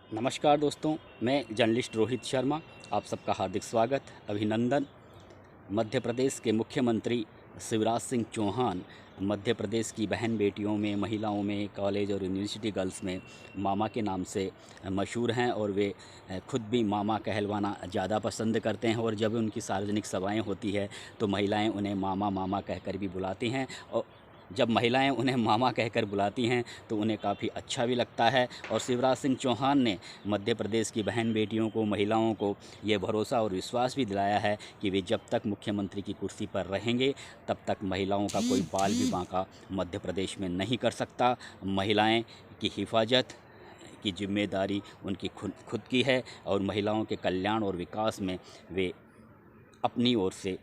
नमस्कार दोस्तों, मैं जर्नलिस्ट रोहित शर्मा। आप सबका हार्दिक स्वागत, अभिनंदन। मध्य प्रदेश के मुख्यमंत्री शिवराज सिंह चौहान मध्य प्रदेश की बहन बेटियों में, महिलाओं में, कॉलेज और यूनिवर्सिटी गर्ल्स में मामा के नाम से मशहूर हैं और वे खुद भी मामा कहलवाना ज़्यादा पसंद करते हैं। और जब उनकी सार्वजनिक सभाएं होती है तो महिलाएं उन्हें मामा मामा कहकर भी बुलाती हैं। और जब महिलाएं उन्हें मामा कहकर बुलाती हैं तो उन्हें काफ़ी अच्छा भी लगता है। और शिवराज सिंह चौहान ने मध्य प्रदेश की बहन बेटियों को, महिलाओं को ये भरोसा और विश्वास भी दिलाया है कि वे जब तक मुख्यमंत्री की कुर्सी पर रहेंगे तब तक महिलाओं का कोई बाल भी बांका मध्य प्रदेश में नहीं कर सकता। महिलाएं की हिफाजत की जिम्मेदारी उनकी खुद की है और महिलाओं के कल्याण और विकास में वे अपनी ओर से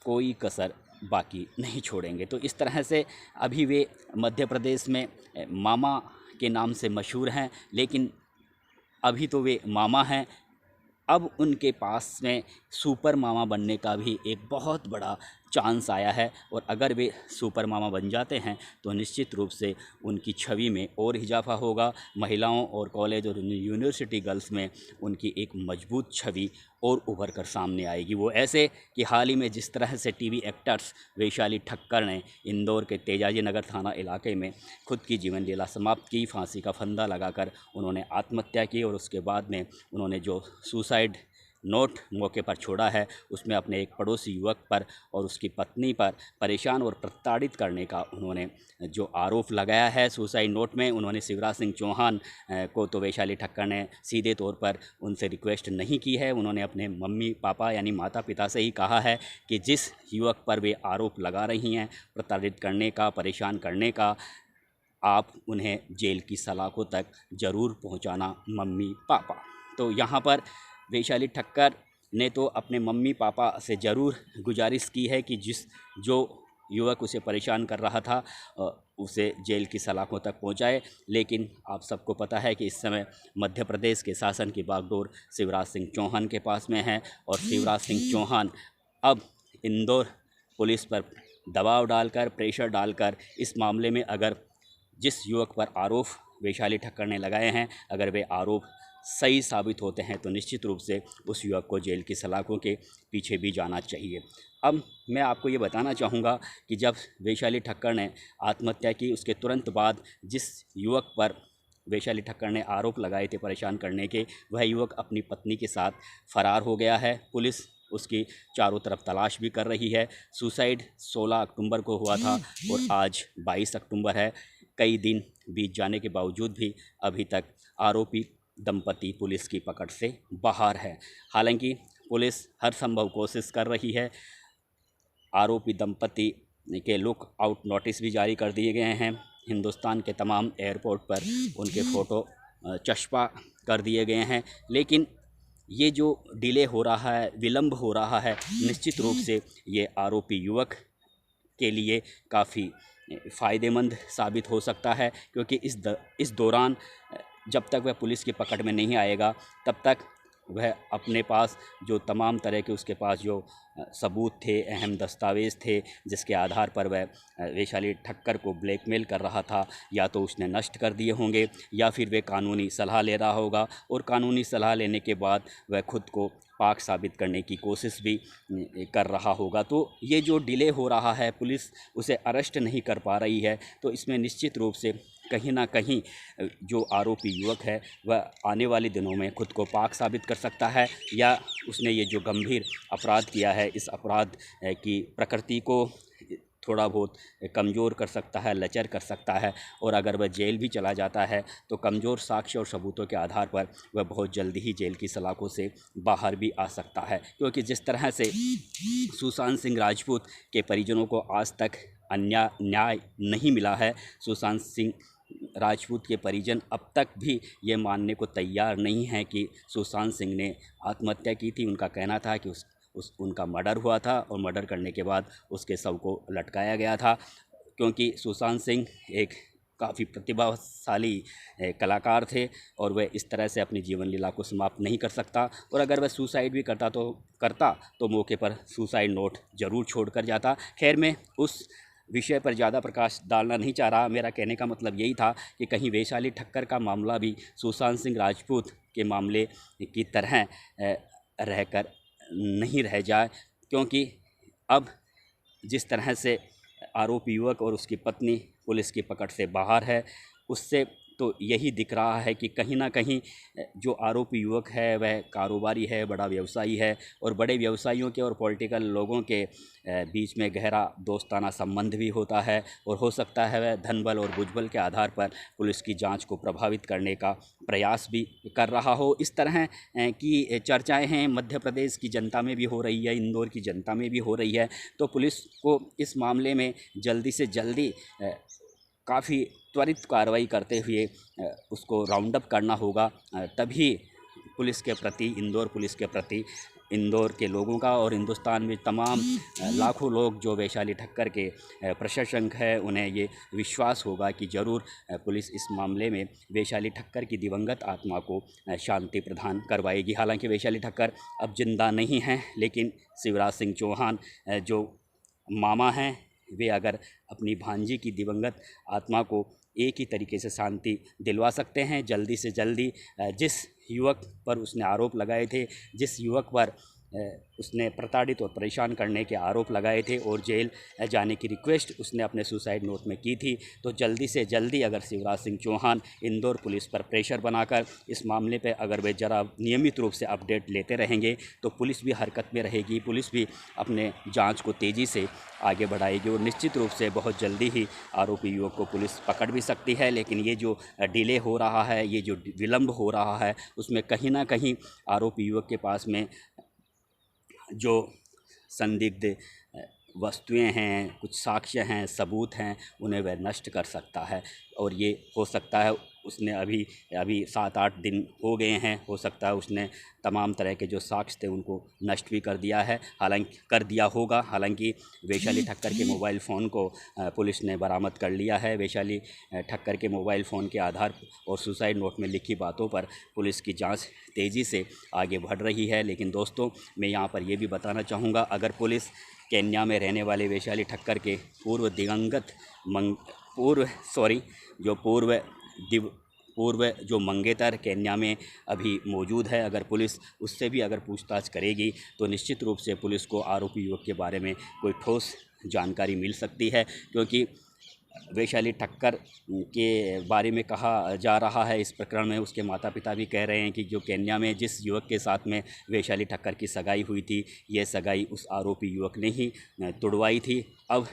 कोई कसर बाकी नहीं छोड़ेंगे। तो इस तरह से अभी वे मध्य प्रदेश में मामा के नाम से मशहूर हैं, लेकिन अभी तो वे मामा हैं। अब उनके पास में सुपर मामा बनने का भी एक बहुत बड़ा चांस आया है। और अगर वे सुपर मामा बन जाते हैं तो निश्चित रूप से उनकी छवि में और इजाफा होगा। महिलाओं और कॉलेज और यूनिवर्सिटी गर्ल्स में उनकी एक मजबूत छवि और उभर कर सामने आएगी। वो ऐसे कि हाल ही में जिस तरह से टीवी एक्टर्स वैशाली ठक्कर ने इंदौर के तेजाजी नगर थाना इलाके में खुद की जीवन लीला समाप्त की, फांसी का फंदा लगाकर उन्होंने आत्महत्या की और उसके बाद में उन्होंने जो सुसाइड नोट मौके पर छोड़ा है उसमें अपने एक पड़ोसी युवक पर और उसकी पत्नी पर परेशान और प्रताड़ित करने का उन्होंने जो आरोप लगाया है सुसाइड नोट में, उन्होंने शिवराज सिंह चौहान को तो वैशाली ठक्कर ने सीधे तौर पर उनसे रिक्वेस्ट नहीं की है। उन्होंने अपने मम्मी पापा यानी माता पिता से ही कहा है कि जिस युवक पर वे आरोप लगा रही हैं प्रताड़ित करने का, परेशान करने का, आप उन्हें जेल की सलाखों तक ज़रूर पहुंचाना मम्मी पापा। तो यहाँ पर वैशाली ठक्कर ने तो अपने मम्मी पापा से ज़रूर गुजारिश की है कि जो युवक उसे परेशान कर रहा था उसे जेल की सलाखों तक पहुंचाए। लेकिन आप सबको पता है कि इस समय मध्य प्रदेश के शासन की बागडोर शिवराज सिंह चौहान के पास में है और शिवराज सिंह चौहान अब इंदौर पुलिस पर दबाव डालकर, प्रेशर डालकर इस मामले में अगर जिस युवक पर आरोप वैशाली ठक्कर ने लगाए हैं अगर वे आरोप सही साबित होते हैं तो निश्चित रूप से उस युवक को जेल की सलाखों के पीछे भी जाना चाहिए। अब मैं आपको ये बताना चाहूँगा कि जब वैशाली ठक्कर ने आत्महत्या की उसके तुरंत बाद जिस युवक पर वैशाली ठक्कर ने आरोप लगाए थे परेशान करने के, वह युवक अपनी पत्नी के साथ फरार हो गया है। पुलिस उसकी चारों तरफ तलाश भी कर रही है। सुसाइड 16 अक्टूबर को हुआ था और आज 22 अक्टूबर है। कई दिन बीत जाने के बावजूद भी अभी तक आरोपी दंपति पुलिस की पकड़ से बाहर है। हालांकि पुलिस हर संभव कोशिश कर रही है। आरोपी दंपति के लुक आउट नोटिस भी जारी कर दिए गए हैं। हिंदुस्तान के तमाम एयरपोर्ट पर उनके फ़ोटो चस्पा कर दिए गए हैं। लेकिन ये जो डिले हो रहा है, विलंब हो रहा है, निश्चित रूप से ये आरोपी युवक के लिए काफ़ी फ़ायदेमंद साबित हो सकता है, क्योंकि इस दौरान जब तक वह पुलिस की पकड़ में नहीं आएगा तब तक वह अपने पास जो तमाम तरह के उसके पास जो सबूत थे, अहम दस्तावेज़ थे जिसके आधार पर वह वैशाली ठक्कर को ब्लैकमेल कर रहा था, या तो उसने नष्ट कर दिए होंगे या फिर वह कानूनी सलाह ले रहा होगा और कानूनी सलाह लेने के बाद वह खुद को पाक साबित करने की कोशिश भी कर रहा होगा। तो ये जो डिले हो रहा है, पुलिस उसे अरेस्ट नहीं कर पा रही है, तो इसमें निश्चित रूप से कहीं ना कहीं जो आरोपी युवक है वह आने वाले दिनों में खुद को पाक साबित कर सकता है, या उसने ये जो गंभीर अपराध किया है इस अपराध की प्रकृति को थोड़ा बहुत कमज़ोर कर सकता है, लचर कर सकता है। और अगर वह जेल भी चला जाता है तो कमज़ोर साक्ष्य और सबूतों के आधार पर वह बहुत जल्दी ही जेल की सलाखों से बाहर भी आ सकता है। क्योंकि जिस तरह से सुशांत सिंह राजपूत के परिजनों को आज तक न्याय नहीं मिला है, सुशांत सिंह राजपूत के परिजन अब तक भी ये मानने को तैयार नहीं हैं कि सुशांत सिंह ने आत्महत्या की थी। उनका कहना था कि उनका मर्डर हुआ था और मर्डर करने के बाद उसके शव को लटकाया गया था। क्योंकि सुशांत सिंह एक काफ़ी प्रतिभाशाली कलाकार थे और वह इस तरह से अपनी जीवन लीला को समाप्त नहीं कर सकता, और अगर वह सुसाइड भी करता तो मौके पर सुसाइड नोट ज़रूर छोड़ कर जाता। खैर, मैं उस विषय पर ज़्यादा प्रकाश डालना नहीं चाह रहा। मेरा कहने का मतलब यही था कि कहीं वैशाली ठक्कर का मामला भी सुशांत सिंह राजपूत के मामले की तरह रहकर नहीं रह जाए, क्योंकि अब जिस तरह से आरोपी युवक और उसकी पत्नी पुलिस की पकड़ से बाहर है, उससे तो यही दिख रहा है कि कहीं ना कहीं जो आरोपी युवक है वह कारोबारी है, बड़ा व्यवसायी है, और बड़े व्यवसायियों के और पॉलिटिकल लोगों के बीच में गहरा दोस्ताना संबंध भी होता है, और हो सकता है वह धनबल और भुजबल के आधार पर पुलिस की जांच को प्रभावित करने का प्रयास भी कर रहा हो। इस तरह की चर्चाएं हैं, मध्य प्रदेश की जनता में भी हो रही है, इंदौर की जनता में भी हो रही है। तो पुलिस को इस मामले में जल्दी से जल्दी काफ़ी त्वरित कार्रवाई करते हुए उसको राउंड अप करना होगा, तभी पुलिस के प्रति, इंदौर पुलिस के प्रति, इंदौर के लोगों का और हिंदुस्तान में तमाम लाखों लोग जो वैशाली ठक्कर के प्रशंसक हैं, उन्हें ये विश्वास होगा कि ज़रूर पुलिस इस मामले में वैशाली ठक्कर की दिवंगत आत्मा को शांति प्रदान करवाएगी। हालांकि वैशाली ठक्कर अब जिंदा नहीं हैं, लेकिन शिवराज सिंह चौहान जो मामा हैं, वे अगर अपनी भांजी की दिवंगत आत्मा को एक ही तरीके से शांति दिलवा सकते हैं, जल्दी से जल्दी जिस युवक पर उसने आरोप लगाए थे, जिस युवक पर उसने प्रताड़ित और परेशान करने के आरोप लगाए थे और जेल जाने की रिक्वेस्ट उसने अपने सुसाइड नोट में की थी, तो जल्दी से जल्दी अगर शिवराज सिंह चौहान इंदौर पुलिस पर प्रेशर बनाकर इस मामले पे अगर वे ज़रा नियमित रूप से अपडेट लेते रहेंगे, तो पुलिस भी हरकत में रहेगी, पुलिस भी अपने जांच को तेज़ी से आगे बढ़ाएगी, और निश्चित रूप से बहुत जल्दी ही आरोपी युवक को पुलिस पकड़ भी सकती है। लेकिन ये जो डिले हो रहा है, ये जो विलम्ब हो रहा है, उसमें कहीं ना कहीं आरोपी युवक के पास में जो संदिग्ध वस्तुएं हैं, कुछ साक्ष्य हैं, सबूत हैं, उन्हें वह नष्ट कर सकता है। और ये हो सकता है उसने अभी 7-8 दिन हो गए हैं, हो सकता है उसने तमाम तरह के जो साक्ष्य थे उनको नष्ट भी कर दिया है, हालांकि कर दिया होगा। हालांकि वैशाली ठक्कर के मोबाइल फ़ोन को पुलिस ने बरामद कर लिया है। वैशाली ठक्कर के मोबाइल फ़ोन के आधार और सुसाइड नोट में लिखी बातों पर पुलिस की जांच तेज़ी से आगे बढ़ रही है। लेकिन दोस्तों, मैं यहाँ पर यह भी बताना चाहूँगा, अगर पुलिस केन्या में रहने वाले वैशाली ठक्कर के पूर्व जो मंगेतर केन्या में अभी मौजूद है, अगर पुलिस उससे भी अगर पूछताछ करेगी, तो निश्चित रूप से पुलिस को आरोपी युवक के बारे में कोई ठोस जानकारी मिल सकती है। क्योंकि वैशाली ठक्कर के बारे में कहा जा रहा है इस प्रकरण में, उसके माता पिता भी कह रहे हैं कि जो केन्या में जिस युवक के साथ में वैशाली ठक्कर की सगाई हुई थी, ये सगाई उस आरोपी युवक ने ही तुड़वाई थी। अब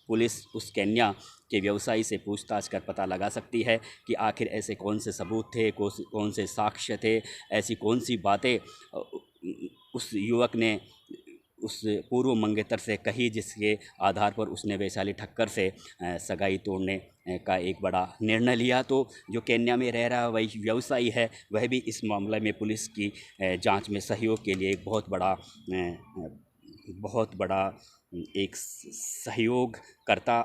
पुलिस उस केन्या के व्यवसायी से पूछताछ कर पता लगा सकती है कि आखिर ऐसे कौन से सबूत थे, कौन से साक्ष्य थे, ऐसी कौन सी बातें उस युवक ने उस पूर्व मंगेतर से कही, जिसके आधार पर उसने वैशाली ठक्कर से सगाई तोड़ने का एक बड़ा निर्णय लिया। तो जो केन्या में रह रहा वही व्यवसायी है, वह भी इस मामले में पुलिस की जांच में सहयोग के लिए एक बहुत बड़ा एक सहयोगकर्ता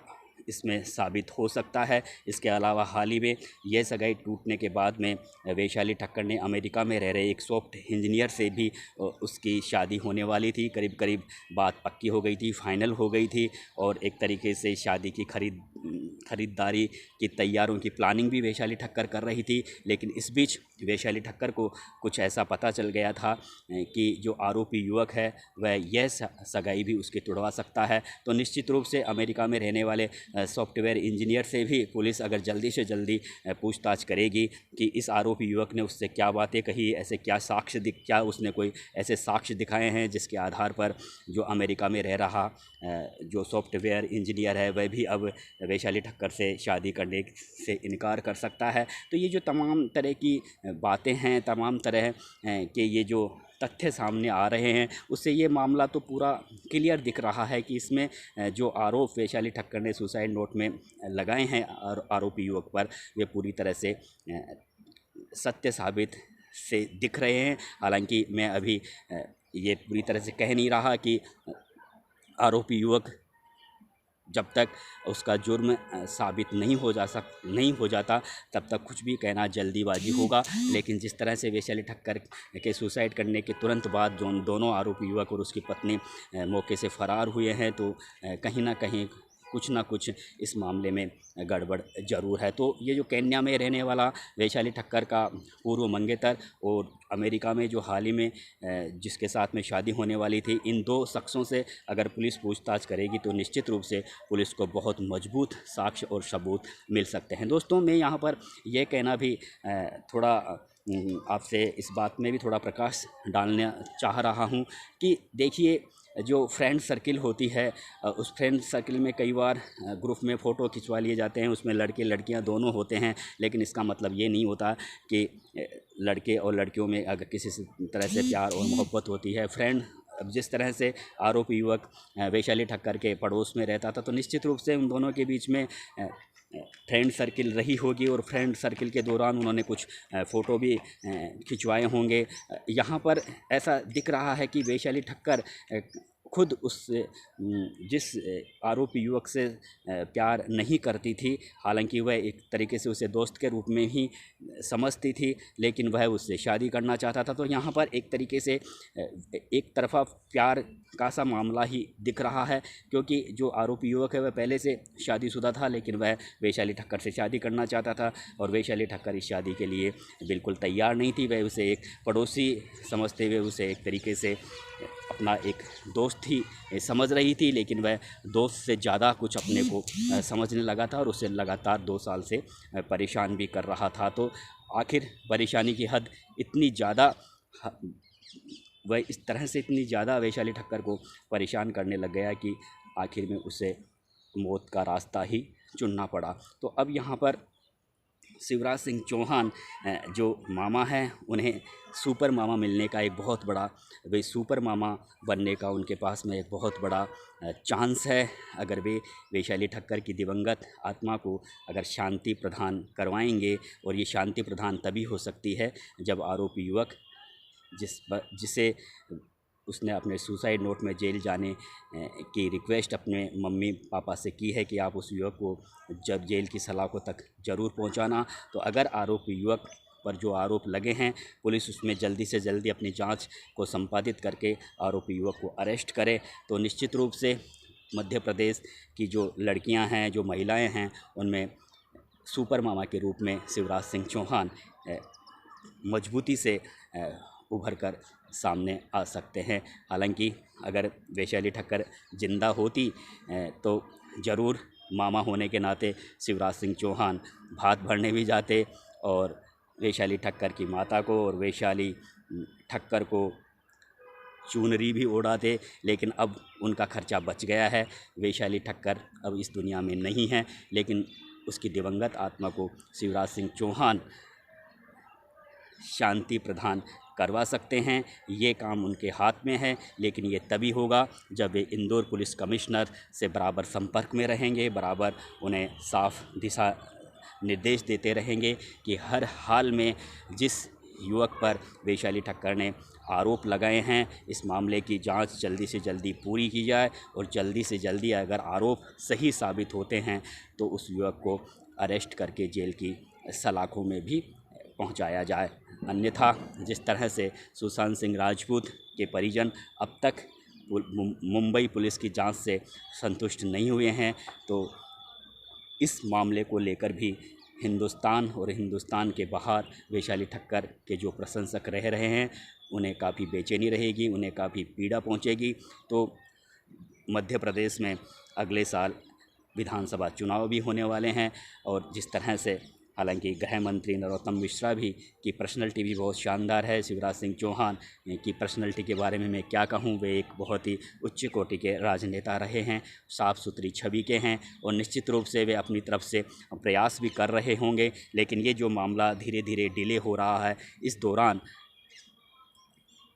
इसमें साबित हो सकता है। इसके अलावा हाल ही में यह सगाई टूटने के बाद में वैशाली ठक्कर ने अमेरिका में रह रहे एक सॉफ्टवेयर इंजीनियर से भी उसकी शादी होने वाली थी। करीब करीब बात पक्की हो गई थी, फाइनल हो गई थी, और एक तरीके से शादी की खरीदारी की तैयारों की प्लानिंग भी वैशाली ठक्कर कर रही थी। लेकिन इस बीच वैशाली ठक्कर को कुछ ऐसा पता चल गया था कि जो आरोपी युवक है वह यह सगाई भी उसकी तुड़वा सकता है। तो निश्चित रूप से अमेरिका में रहने वाले सॉफ्टवेयर इंजीनियर से भी पुलिस अगर जल्दी से जल्दी पूछताछ करेगी कि इस आरोपी युवक ने उससे क्या बातें कही, ऐसे क्या उसने कोई ऐसे साक्ष्य दिखाए हैं जिसके आधार पर जो अमेरिका में रह रहा जो सॉफ्टवेयर इंजीनियर है वह भी अब वैशाली ठक्कर से शादी करने से इनकार कर सकता है। तो ये जो तमाम तरह की बातें हैं, तमाम तरह के ये जो तथ्य सामने आ रहे हैं, उससे ये मामला तो पूरा क्लियर दिख रहा है कि इसमें जो आरोप वैशाली ठक्कर ने सुसाइड नोट में लगाए हैं आरोपी युवक पर, वे पूरी तरह से सत्य साबित से दिख रहे हैं। हालांकि मैं अभी ये पूरी तरह से कह नहीं रहा कि आरोपी युवक जब तक उसका जुर्म साबित नहीं हो जाता तब तक कुछ भी कहना जल्दीबाजी होगा। लेकिन जिस तरह से वैशाली ठक्कर के सुसाइड करने के तुरंत बाद दोनों आरोपी युवक और उसकी पत्नी मौके से फ़रार हुए हैं, तो कहीं ना कहीं कुछ ना कुछ इस मामले में गड़बड़ ज़रूर है। तो ये जो केन्या में रहने वाला वैशाली ठक्कर का पूर्व मंगेतर और अमेरिका में जो हाल ही में जिसके साथ में शादी होने वाली थी, इन दो शख्सों से अगर पुलिस पूछताछ करेगी तो निश्चित रूप से पुलिस को बहुत मजबूत साक्ष्य और सबूत मिल सकते हैं। दोस्तों, मैं यहाँ पर यह कहना भी थोड़ा आपसे इस बात में भी थोड़ा प्रकाश डालना चाह रहा हूँ कि देखिए, जो फ्रेंड सर्किल होती है, उस फ्रेंड सर्किल में कई बार ग्रुप में फ़ोटो खिंचवा लिए जाते हैं, उसमें लड़के लड़कियां दोनों होते हैं, लेकिन इसका मतलब ये नहीं होता कि लड़के और लड़कियों में अगर किसी तरह से प्यार और मोहब्बत होती है। फ्रेंड, अब जिस तरह से आरोपी युवक वैशाली ठक्कर के पड़ोस में रहता था, तो निश्चित रूप से उन दोनों के बीच में फ्रेंड सर्किल रही होगी और फ्रेंड सर्किल के दौरान उन्होंने कुछ फ़ोटो भी खिंचवाए होंगे। यहाँ पर ऐसा दिख रहा है कि वैशाली ठक्कर खुद उस जिस आरोपी युवक से प्यार नहीं करती थी, हालांकि वह एक तरीके से उसे दोस्त के रूप में ही समझती थी, लेकिन वह उससे शादी करना चाहता था। तो यहाँ पर एक तरीके से एक तरफा प्यार का सा मामला ही दिख रहा है, क्योंकि जो आरोपी युवक है वह पहले से शादीशुदा था, लेकिन वह वैशाली ठक्कर से शादी करना चाहता था और वैशाली ठक्कर इस शादी के लिए बिल्कुल तैयार नहीं थी। वह उसे एक पड़ोसी समझते हुए उसे एक तरीके से अपना एक दोस्त ही समझ रही थी, लेकिन वह दोस्त से ज़्यादा कुछ अपने को समझने लगा था और उसे लगातार 2 साल से परेशान भी कर रहा था। तो आखिर परेशानी की हद इतनी ज़्यादा, वह इस तरह से इतनी ज़्यादा वैशाली ठक्कर को परेशान करने लग गया कि आखिर में उसे मौत का रास्ता ही चुनना पड़ा। तो अब यहाँ पर शिवराज सिंह चौहान जो मामा हैं, उन्हें सुपर मामा मिलने का एक बहुत बड़ा, वे सुपर मामा बनने का उनके पास में एक बहुत बड़ा चांस है। अगर वे वैशाली ठक्कर की दिवंगत आत्मा को अगर शांति प्रदान करवाएंगे, और ये शांति प्रदान तभी हो सकती है जब आरोपी युवक जिसे उसने अपने सुसाइड नोट में जेल जाने की रिक्वेस्ट अपने मम्मी पापा से की है कि आप उस युवक को जब जेल की सलाखों तक ज़रूर पहुंचाना। तो अगर आरोपी युवक पर जो आरोप लगे हैं, पुलिस उसमें जल्दी से जल्दी अपनी जांच को संपादित करके आरोपी युवक को अरेस्ट करे, तो निश्चित रूप से मध्य प्रदेश की जो लड़कियां हैं, जो महिलाएं हैं, उनमें सुपर मामा के रूप में शिवराज सिंह चौहान मजबूती से उभर कर सामने आ सकते हैं। हालांकि अगर वैशाली ठक्कर जिंदा होती तो ज़रूर मामा होने के नाते शिवराज सिंह चौहान भात भरने भी जाते और वैशाली ठक्कर की माता को और वैशाली ठक्कर को चुनरी भी उड़ाते, लेकिन अब उनका खर्चा बच गया है। वैशाली ठक्कर अब इस दुनिया में नहीं है, लेकिन उसकी दिवंगत आत्मा को शिवराज सिंह चौहान शांति प्रदान करवा सकते हैं। ये काम उनके हाथ में है, लेकिन ये तभी होगा जब वे इंदौर पुलिस कमिश्नर से बराबर संपर्क में रहेंगे, बराबर उन्हें साफ दिशा निर्देश देते रहेंगे कि हर हाल में जिस युवक पर वैशाली ठक्कर ने आरोप लगाए हैं, इस मामले की जांच जल्दी से जल्दी पूरी की जाए और जल्दी से जल्दी अगर आरोप सही साबित होते हैं तो उस युवक को अरेस्ट करके जेल की सलाखों में भी पहुंचाया जाए। अन्यथा जिस तरह से सुशांत सिंह राजपूत के परिजन अब तक मुंबई पुलिस की जांच से संतुष्ट नहीं हुए हैं, तो इस मामले को लेकर भी हिंदुस्तान और हिंदुस्तान के बाहर वैशाली ठक्कर के जो प्रशंसक रह रहे हैं, उन्हें काफ़ी बेचैनी रहेगी, उन्हें काफ़ी पीड़ा पहुंचेगी। तो मध्य प्रदेश में अगले साल विधानसभा चुनाव भी होने वाले हैं, और जिस तरह से हालांकि गृह मंत्री नरोत्तम मिश्रा भी की पर्सनैलिटी भी बहुत शानदार है। शिवराज सिंह चौहान की पर्सनैलिटी के बारे में मैं क्या कहूँ, वे एक बहुत ही उच्च कोटि के राजनेता रहे हैं, साफ़ सुथरी छवि के हैं, और निश्चित रूप से वे अपनी तरफ से प्रयास भी कर रहे होंगे। लेकिन ये जो मामला धीरे धीरे डिले हो रहा है, इस दौरान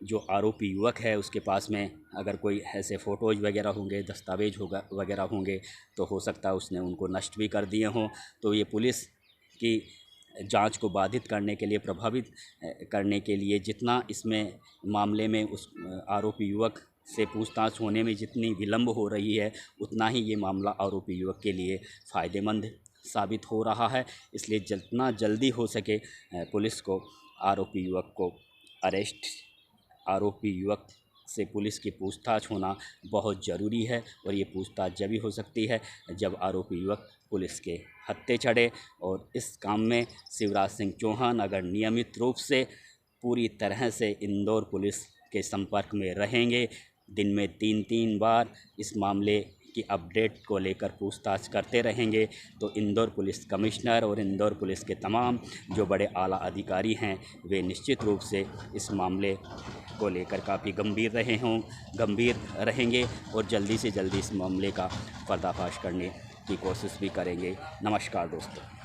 जो आरोपी युवक है उसके पास में अगर कोई ऐसे फ़ोटोज़ वगैरह होंगे, दस्तावेज वगैरह होंगे, तो हो सकता है उसने उनको नष्ट भी कर दिए हों। तो ये पुलिस की जांच को बाधित करने के लिए, प्रभावित करने के लिए, जितना इसमें मामले में उस आरोपी युवक से पूछताछ होने में जितनी विलंब हो रही है, उतना ही ये मामला आरोपी युवक के लिए फ़ायदेमंद साबित हो रहा है। इसलिए जितना जल्दी हो सके पुलिस को आरोपी युवक से पुलिस की पूछताछ होना बहुत ज़रूरी है और ये पूछताछ जब ही हो सकती है जब आरोपी युवक पुलिस के हत्थे चढ़े। और इस काम में शिवराज सिंह चौहान अगर नियमित रूप से पूरी तरह से इंदौर पुलिस के संपर्क में रहेंगे, दिन में 3-3 बार इस मामले की अपडेट को लेकर पूछताछ करते रहेंगे, तो इंदौर पुलिस कमिश्नर और इंदौर पुलिस के तमाम जो बड़े आला अधिकारी हैं वे निश्चित रूप से इस मामले को लेकर काफ़ी गंभीर रहेंगे और जल्दी से जल्दी इस मामले का पर्दाफाश करने की कोशिश भी करेंगे। नमस्कार दोस्तों।